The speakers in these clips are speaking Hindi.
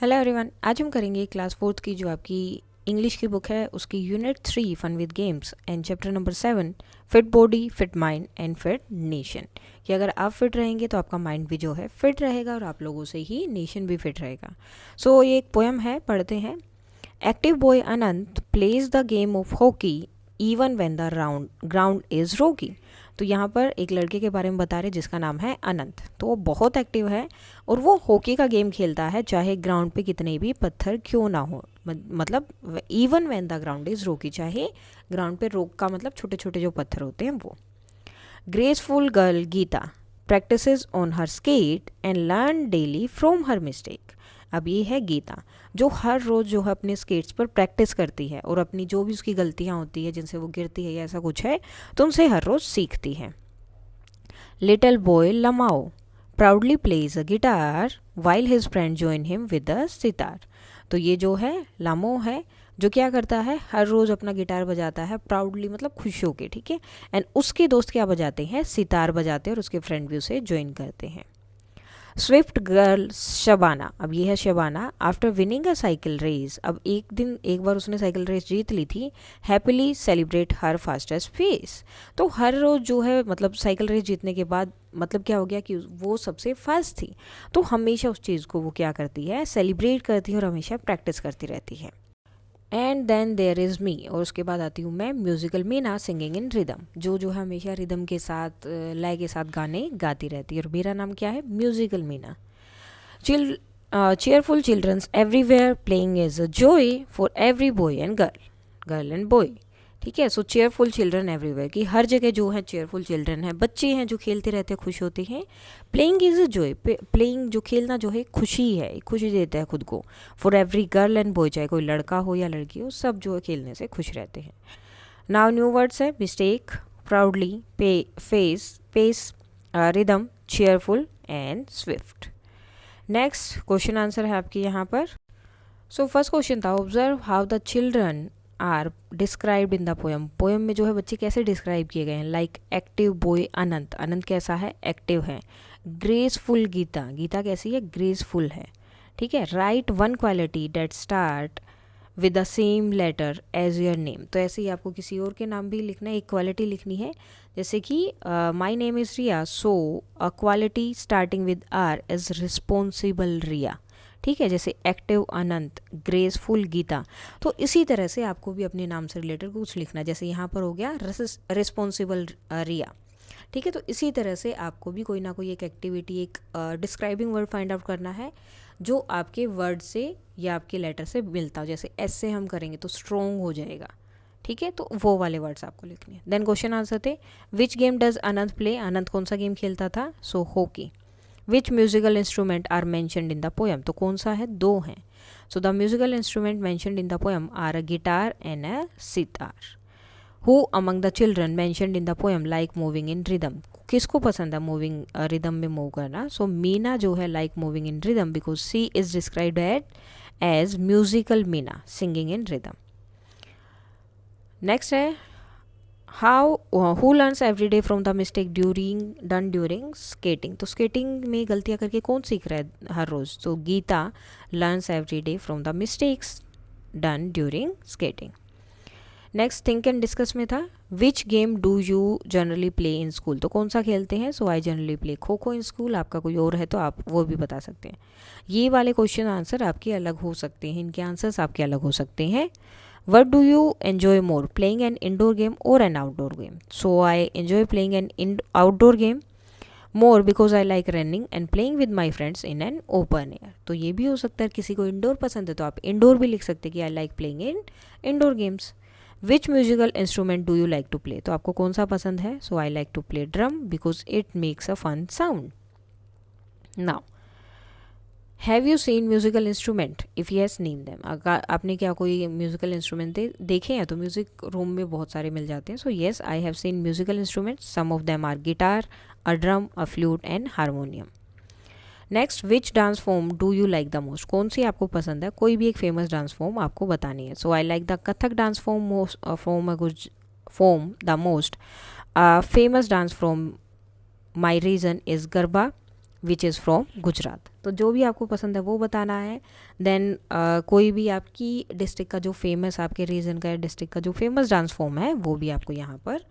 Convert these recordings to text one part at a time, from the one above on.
हेलो एवरीवन, आज हम करेंगे क्लास फोर्थ की जो आपकी इंग्लिश की बुक है उसकी unit 3 fun with games and chapter number 7 fit body fit mind and fit nation. कि अगर आप फिट रहेंगे तो आपका माइंड भी जो है फिट रहेगा और आप लोगों से ही नेशन भी फिट रहेगा। सो ये एक पोएम है, पढ़ते हैं। Active boy Anant plays the game of hockey even when the ground is रोकी। तो यहाँ पर एक लड़के के बारे में बता रहे जिसका नाम है अनंत। तो वो बहुत एक्टिव है और वो हॉकी का गेम खेलता है चाहे ग्राउंड पे कितने भी पत्थर क्यों ना हो। मतलब even when the ground is रोकी, चाहे ग्राउंड पे रोक का मतलब छोटे छोटे जो पत्थर होते हैं वो। Graceful girl Geeta practises on her skate and learn daily from her mistake. अब ये है गीता जो हर रोज़ जो है अपने स्केट्स पर प्रैक्टिस करती है और अपनी जो भी उसकी गलतियाँ होती है जिनसे वो गिरती है या ऐसा कुछ है तो उनसे हर रोज़ सीखती है। Little boy लमाओ proudly plays a guitar while his friend join him with a sitar. तो ये जो है लामो है जो क्या करता है हर रोज़ अपना गिटार बजाता है प्राउडली, मतलब खुश होके, ठीक है। एंड उसके दोस्त क्या बजाते हैं, सितार बजाते हैं और उसके फ्रेंड भी उसे ज्वाइन करते हैं। स्विफ्ट गर्ल शबाना, अब ये है Shabana, after winning a cycle race, अब एक बार उसने साइकिल रेस जीत ली थी, happily celebrate her fastest face. तो हर रोज़ जो है मतलब साइकिल रेस जीतने के बाद मतलब क्या हो गया कि वो सबसे फास्ट थी, तो हमेशा उस चीज़ को वो क्या करती है, सेलिब्रेट करती है और हमेशा प्रैक्टिस करती रहती है। And then there is me, और उसके बाद आती हूँ मैं, musical Meena singing in rhythm, जो है हमेशा रिदम के साथ लय के साथ गाने गाती रहती है। और मेरा नाम क्या है, musical Meena. Chill cheerful children's everywhere playing is a joy for every boy and girl and boy, ठीक है। सो चेयरफुल चिल्ड्रन एवरीवेयर, कि हर जगह जो है चेयरफुल चिल्ड्रन है, बच्चे हैं जो खेलते रहते हैं, खुश होते हैं। Playing is a joy, playing जो खेलना जो है खुशी है, खुशी देता है खुद को। For every girl and boy, चाहे कोई लड़का हो या लड़की हो, सब जो है खेलने से खुश रहते हैं। नाउ न्यू वर्ड्स है, mistake, proudly, face, pace, rhythm, cheerful and swift. Next question answer है आपकी यहाँ पर। सो फर्स्ट क्वेश्चन था, observe how the children are described in the poem. Poem में जो है बच्चे कैसे डिस्क्राइब किए गए हैं। Like active boy Anant, Anant कैसा है, एक्टिव है। ग्रेसफुल गीता, गीता कैसी है, ग्रेसफुल है, ठीक है। Write one quality that start with the same letter as your name, तो ऐसे ही आपको किसी और के नाम भी लिखना है, एक क्वालिटी लिखनी है। जैसे कि my name is Riya, so a quality starting with R is responsible Riya, ठीक है। जैसे एक्टिव अनंत, ग्रेसफुल गीता, तो इसी तरह से आपको भी अपने नाम से रिलेटेड कुछ लिखना है। जैसे यहाँ पर हो गया रिस्पॉन्सिबल रिया, ठीक है। तो इसी तरह से आपको भी कोई ना कोई एक एक्टिविटी, एक डिस्क्राइबिंग वर्ड फाइंड आउट करना है जो आपके वर्ड से या आपके लेटर से मिलता हो। जैसे एस से हम करेंगे तो स्ट्रोंग हो जाएगा, ठीक है। तो वो वाले वर्ड्स आपको लिखने हैं। देन क्वेश्चन आंसर थे, which game does Anant play, Anant कौन सा गेम खेलता था, so hockey. Which musical instrument are mentioned in the poem, तो कौन सा है, दो हैं। So the musical instrument mentioned in the poem are a guitar and a sitar. Who among the children mentioned in the poem like moving in rhythm, किसको पसंद है मूविंग रिदम में मूव करना। सो मीना जो है like moving in rhythm because she is described as musical Meena singing in rhythm. Next है, how who learns every day from the mistake done during skating, तो स्केटिंग में गलतियाँ करके कौन सीख रहा है हर रोज़, तो Geeta learns every day from the mistakes done during skating. Next think and discuss में था, which game do you generally play in school, तो कौन सा खेलते हैं, सो I generally play kho kho in school. आपका कोई और है तो आप वो भी बता सकते हैं। ये वाले क्वेश्चन आंसर आपके अलग हो सकते हैं, इनके आंसर्स आपके अलग हो सकते हैं। What do you enjoy more, playing an indoor game और an outdoor game, so I enjoy playing an outdoor game more because I like running and playing with my friends in an open air. तो ये भी हो सकता है, किसी को इंडोर पसंद है तो आप इंडोर भी लिख सकते हैं कि I like playing in indoor games. Which musical instrument do you like to play, तो आपको कौन सा पसंद है, so I like to play drum because it makes a fun sound. Now have you seen musical instrument, if yes name them, अगर आपने क्या कोई म्यूजिकल इंस्ट्रूमेंट देखे हैं तो म्यूजिक रूम में बहुत सारे मिल जाते हैं। So yes I have seen musical instrument, some of them are guitar, a drum, a flute and harmonium. Next, which dance form do you like the most, कौन सी आपको पसंद है, कोई भी एक फेमस डांस फॉर्म आपको बतानी है। So I like the Kathak dance form the most. Famous dance form my reason is Garba, which is from Gujarat. तो जो भी आपको पसंद है वो बताना है। देन कोई भी आपकी डिस्ट्रिक्ट का जो फेमस, आपके रीजन का डिस्ट्रिक्ट का जो फेमस डांस फॉर्म है वो भी आपको यहाँ पर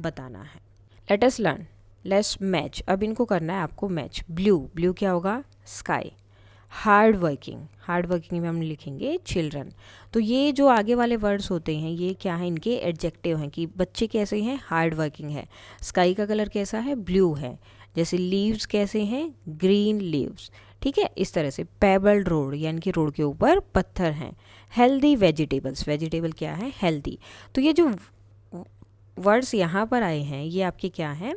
बताना है। Let us learn, let's match. अब इनको करना है आपको मैच। ब्लू, ब्लू क्या होगा? Sky. Hard working, hard working में हम लिखेंगे चिल्ड्रन। तो ये जो आगे वाले वर्ड्स होते हैं ये क्या है? इनके एडजेक्टिव हैं कि बच्चे कैसे हैं? हार्ड वर्किंग है। स्काई का कलर कैसा है? ब्लू है। जैसे लीव्स कैसे हैं? Green leaves. ठीक है, इस तरह से। पेबल्ड रोड, यानी कि रोड के ऊपर पत्थर हैं। हेल्दी वेजिटेबल्स, वेजिटेबल क्या है? हेल्दी। तो ये जो वर्ड्स यहाँ पर आए हैं ये आपके क्या हैं?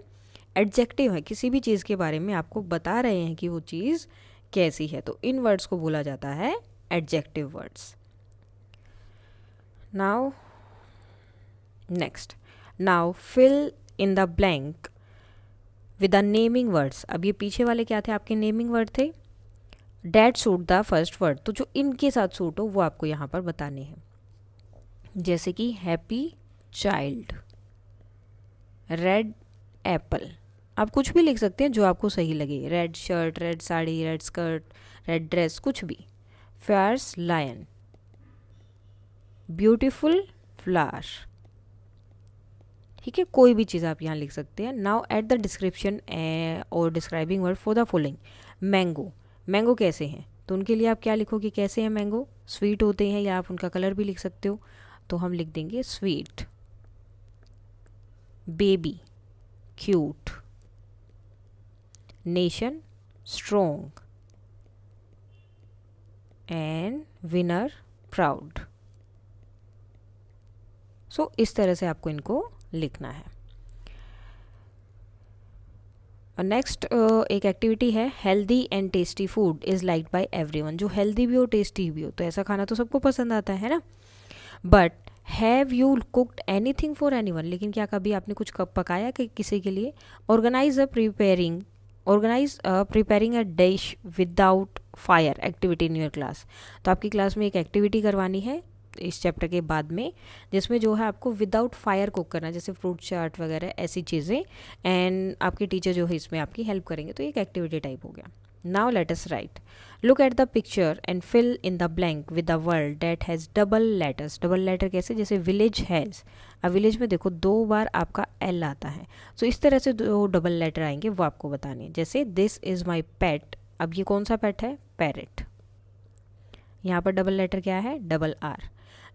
एडजेक्टिव है, किसी भी चीज़ के बारे में आपको बता रहे हैं कि वो चीज़ कैसी है, तो इन वर्ड्स को बोला जाता है adjective words. Now next, now fill in the blank with the naming words. अब ये पीछे वाले क्या थे? आपके नेमिंग वर्ड थे। That suit the first word, तो जो इनके साथ सूट हो वो आपको यहाँ पर बताने हैं। जैसे कि हैप्पी चाइल्ड, रेड एप्पल। आप कुछ भी लिख सकते हैं जो आपको सही लगे। Red shirt, red sari, red skirt, red dress, कुछ भी। Fierce lion, beautiful flower. ठीक है, कोई भी चीज़ आप यहाँ लिख सकते हैं। नाउ एट द डिस्क्रिप्शन और describing word for the following. Mango, mango कैसे हैं? तो उनके लिए आप क्या लिखोगे? कैसे हैं मैंगो? स्वीट होते हैं, या आप उनका कलर भी लिख सकते हो, तो हम लिख देंगे sweet. Baby, cute. Nation, strong. And winner, proud. So इस तरह से आपको इनको लिखना है। नेक्स्ट एक एक्टिविटी है, healthy and tasty food is liked by everyone. जो हेल्दी भी हो, टेस्टी भी हो, तो ऐसा खाना तो सबको पसंद आता है ना। But have you cooked anything for anyone, लेकिन क्या कभी आपने कुछ पकाया कि किसी के लिए? Organise preparing a dish without fire activity in your class. तो आपकी क्लास में एक एक्टिविटी करवानी है इस चैप्टर के बाद में, जिसमें जो है आपको विदाउट फायर कुक करना है, जैसे फ्रूट चाट वगैरह ऐसी चीज़ें। एंड आपके टीचर जो है इसमें आपकी हेल्प करेंगे, तो एक एक्टिविटी टाइप हो गया। Now let us write, look at the picture and fill in the blank with the word that has double letters. Double letter कैसे? जैसे विलेज हैज़, अब विलेज में देखो 2 बार आपका एल आता है, तो इस तरह से 2 डबल लेटर आएंगे, वो आपको बताने हैं। जैसे दिस इज़ माई पेट, अब ये कौन सा पेट है? पैरेट। यहाँ पर डबल लेटर क्या है? Double R.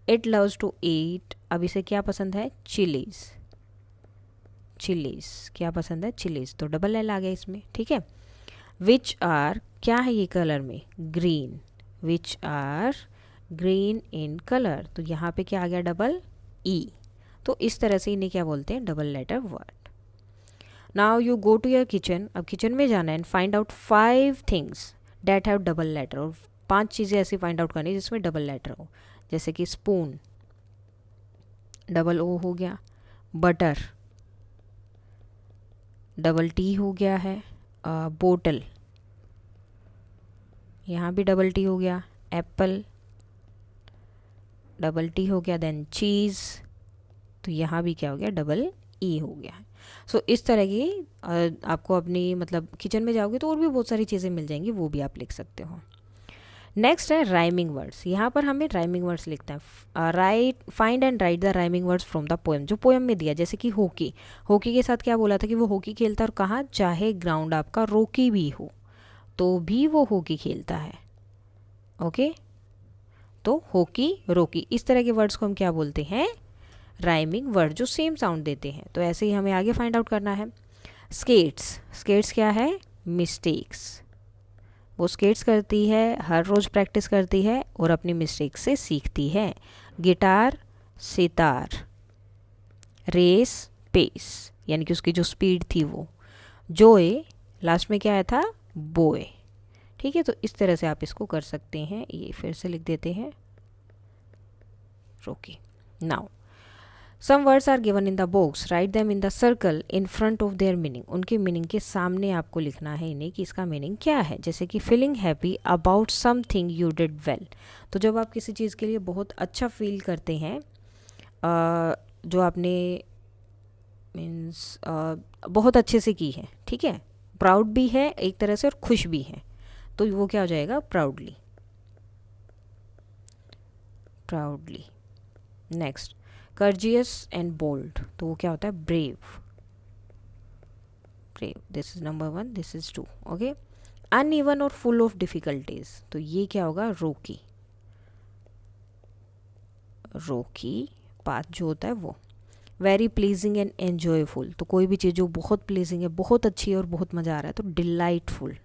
It loves to eat, अब इसे क्या पसंद है? चिलीज़। चिलीज़ क्या पसंद है? चिलीज़, तो डबल एल आ गया इसमें। ठीक है। विच आर क्या है ये कलर में? Green. Which are green in colour, तो यहाँ पे क्या आ गया? Double E. तो इस तरह से इन्हें क्या बोलते हैं? Double letter word. Now you go to your kitchen, अब किचन में जाना है and find out 5 things that have double letter, और 5 चीज़ें ऐसी फाइंड आउट करनी जिसमें डबल लेटर हो। जैसे कि स्पून, डबल ओ हो गया। बटर, डबल टी हो गया है। बोतल, यहाँ भी डबल टी हो गया। एप्पल, डबल टी हो गया। देन चीज़, तो यहाँ भी क्या हो गया? डबल ई हो गया। सो इस तरह की आपको अपनी मतलब किचन में जाओगे तो और भी बहुत सारी चीज़ें मिल जाएंगी, वो भी आप लिख सकते हो। नेक्स्ट है राइमिंग वर्ड्स। यहाँ पर हमें राइमिंग वर्ड्स लिखते हैं। Right, find and right the rhyming words from the poem. जो पोएम में दिया, जैसे कि हॉकी, हॉकी के साथ क्या बोला था कि वो हॉकी खेलता है, और कहाँ? चाहे ग्राउंड आपका रोकी भी हो तो भी वो हॉकी खेलता है। ओके, तो हॉकी, रोकी, इस तरह के वर्ड्स को हम क्या बोलते हैं? राइमिंग वर्ड, जो सेम साउंड देते हैं। तो ऐसे ही हमें आगे फाइंड आउट करना है। स्केट्स, स्केट्स क्या है? मिस्टेक्स। वो स्केट्स करती है, हर रोज़ प्रैक्टिस करती है और अपनी मिस्टेक से सीखती है। गिटार, सितार। रेस, पेस, यानी कि उसकी जो स्पीड थी वो। जोए, लास्ट में क्या आया था? बोए। ठीक है, तो इस तरह से आप इसको कर सकते हैं। ये फिर से लिख देते हैं, रोकी। Now some words are given in the box, write them in the circle in front of their meaning. उनके मीनिंग के सामने आपको लिखना है इन्हें कि इसका मीनिंग क्या है। जैसे कि feeling happy about something you did well. तो जब आप किसी चीज़ के लिए बहुत अच्छा फील करते हैं, जो आपने मीन्स बहुत अच्छे से की है, ठीक है, प्राउड भी है एक तरह से और खुश भी है, तो वो क्या हो जाएगा, proudly, proudly. Next, courageous and bold, तो वो क्या होता है, brave, brave, this is number 1, this is 2, okay. Uneven और फुल ऑफ डिफिकल्टीज, तो ये क्या होगा, रोकी, रोकी पाथ जो होता है वो। वेरी प्लीजिंग एंड एन्जॉयफुल, तो कोई भी चीज़ जो बहुत प्लीजिंग है, बहुत अच्छी है और बहुत मज़ा आ रहा है, तो डिलाइटफुल,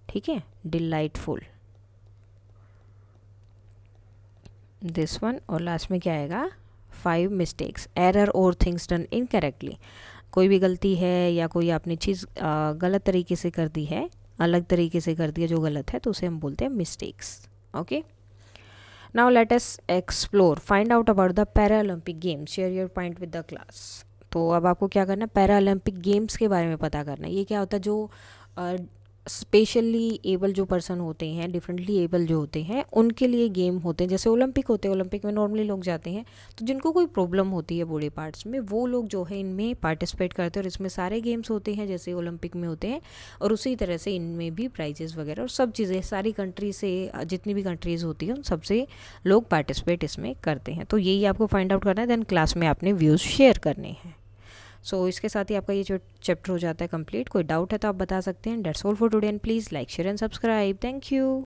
ठीक है, डिलाइटफुल, दिस वन। और लास्ट में क्या आएगा, 5 मिस्टेक्स, एरर और थिंग्स डन इनकरेक्टली, कोई भी गलती है या कोई आपने चीज़ गलत तरीके से कर दी है, अलग तरीके से कर दिया जो गलत है, तो उसे हम बोलते हैं mistakes, okay. Now let us explore, find out about the Paralympic games, share your point with the class. तो अब आपको क्या करना है, पैरालंपिक गेम्स के बारे में पता करना है। ये क्या होता है, जो स्पेशली एबल जो पर्सन होते हैं, डिफरेंटली एबल जो होते हैं, उनके लिए गेम होते हैं। जैसे ओलंपिक होते हैं, ओलंपिक में नॉर्मली लोग जाते हैं, तो जिनको कोई प्रॉब्लम होती है बॉडी पार्ट्स में, वो लोग जो है इनमें पार्टिसिपेट करते हैं और इसमें सारे गेम्स होते हैं जैसे ओलंपिक में होते हैं, और उसी तरह से इनमें भी प्राइजेस वगैरह और सब चीज़ें, सारी कंट्री से जितनी भी कंट्रीज़ होती हैं उन सबसे लोग पार्टिसिपेट इसमें करते हैं। तो यही आपको फाइंड आउट करना है, देन क्लास में आपने व्यूज़ शेयर करने हैं। सो इसके साथ ही आपका ये जो चैप्टर हो जाता है कंप्लीट। कोई डाउट है तो आप बता सकते हैं। That's all for today and please like share and subscribe. Thank you.